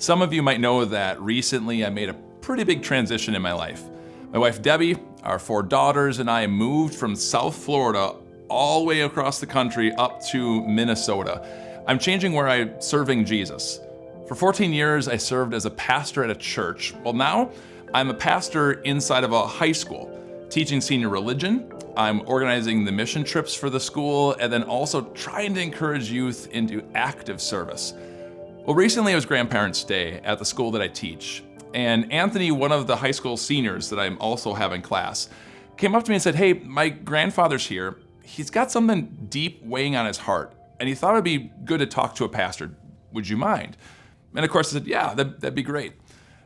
Some of you might know that recently I made a pretty big transition in my life. My wife Debbie, our 4 daughters, and I moved from South Florida all the way across the country up to Minnesota. I'm changing where I'm serving Jesus. For 14 years, I served as a pastor at a church. Well, now I'm a pastor inside of a high school, teaching senior religion. I'm organizing the mission trips for the school, and then also trying to encourage youth into active service. Well, recently it was Grandparents' Day at the school that I teach, and Anthony, one of the high school seniors that I'm also having class, came up to me and said, "Hey, my grandfather's here. He's got something deep weighing on his heart, and he thought it'd be good to talk to a pastor. Would you mind?" And of course I said, "Yeah, that'd be great."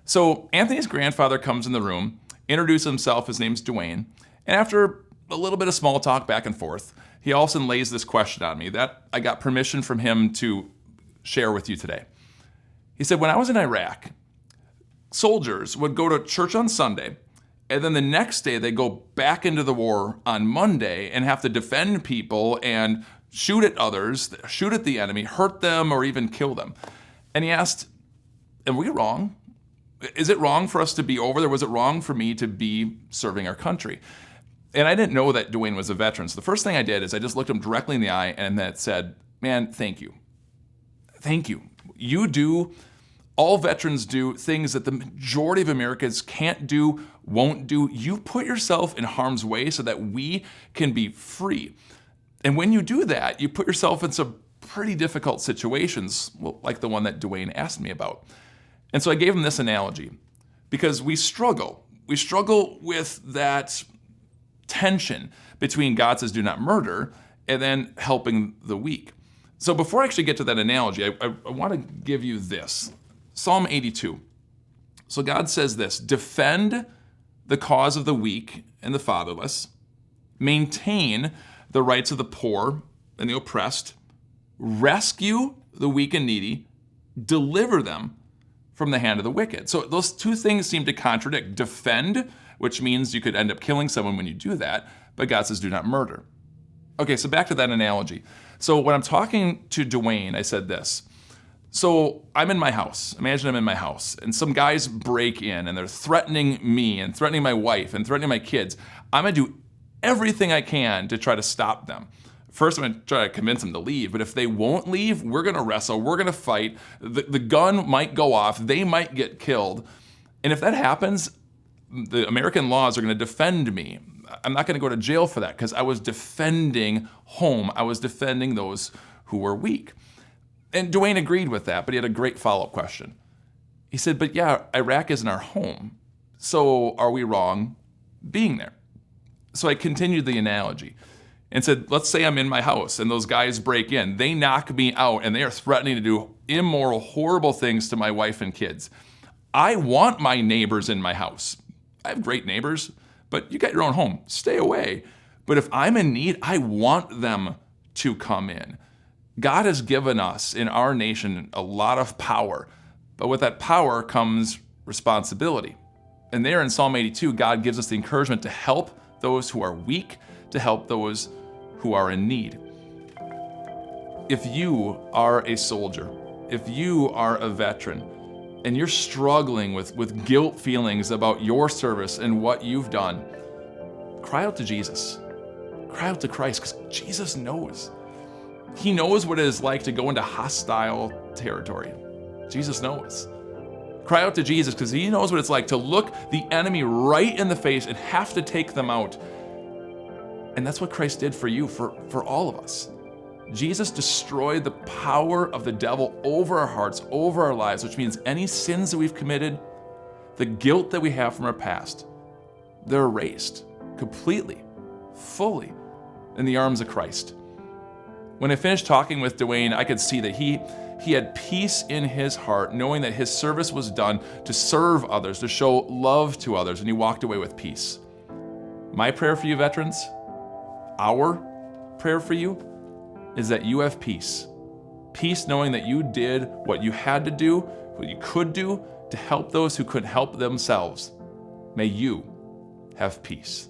So Anthony's grandfather comes in the room, introduces himself, his name's Dwayne, and after a little bit of small talk back and forth, he all of a sudden lays this question on me that I got permission from him to share with you today. He said, "When I was in Iraq, soldiers would go to church on Sunday, and then the next day they go back into the war on Monday and have to defend people and shoot at others, shoot at the enemy, hurt them, or even kill them." And he asked, "Are we wrong? Is it wrong for us to be over there? Was it wrong for me to be serving our country?" And I didn't know that Dwayne was a veteran. So the first thing I did is I just looked him directly in the eye and then said, "Man, thank you. Thank you. All veterans do things that the majority of Americans can't do, won't do. You put yourself in harm's way so that we can be free. And when you do that, you put yourself in some pretty difficult situations, like the one that Dwayne asked me about." And so I gave him this analogy because we struggle. We struggle with that tension between God says do not murder and then helping the weak. So before I actually get to that analogy, I want to give you this. Psalm 82. So God says this: "Defend the cause of the weak and the fatherless, maintain the rights of the poor and the oppressed, rescue the weak and needy, deliver them from the hand of the wicked." So those two things seem to contradict. Defend, which means you could end up killing someone when you do that, but God says do not murder. Okay, so back to that analogy. So when I'm talking to Dwayne, I said this. So I'm in my house. Imagine I'm in my house, and some guys break in, and they're threatening me and threatening my wife and threatening my kids. I'm gonna do everything I can to try to stop them. First, I'm gonna try to convince them to leave, but if they won't leave, we're gonna wrestle, we're gonna fight. The gun might go off, they might get killed. And if that happens, the American laws are gonna defend me. I'm not gonna go to jail for that because I was defending home. I was defending those who were weak. And Dwayne agreed with that, but he had a great follow-up question. He said, "But yeah, Iraq isn't our home. So are we wrong being there?" So I continued the analogy and said, let's say I'm in my house and those guys break in. They knock me out and they are threatening to do immoral, horrible things to my wife and kids. I want my neighbors in my house. I have great neighbors, but you got your own home. Stay away. But if I'm in need, I want them to come in. God has given us in our nation a lot of power, but with that power comes responsibility. And there in Psalm 82, God gives us the encouragement to help those who are weak, to help those who are in need. If you are a soldier, if you are a veteran, and you're struggling with guilt feelings about your service and what you've done, cry out to Jesus. Cry out to Christ, because Jesus knows. He knows what it is like to go into hostile territory. Jesus knows. Cry out to Jesus because he knows what it's like to look the enemy right in the face and have to take them out. And that's what Christ did for you, for all of us. Jesus destroyed the power of the devil over our hearts, over our lives, which means any sins that we've committed, the guilt that we have from our past, they're erased completely, fully in the arms of Christ. When I finished talking with Dwayne, I could see that he had peace in his heart, knowing that his service was done to serve others, to show love to others, and he walked away with peace. My prayer for you, veterans, our prayer for you, is that you have peace. Peace knowing that you did what you had to do, what you could do to help those who couldn't help themselves. May you have peace.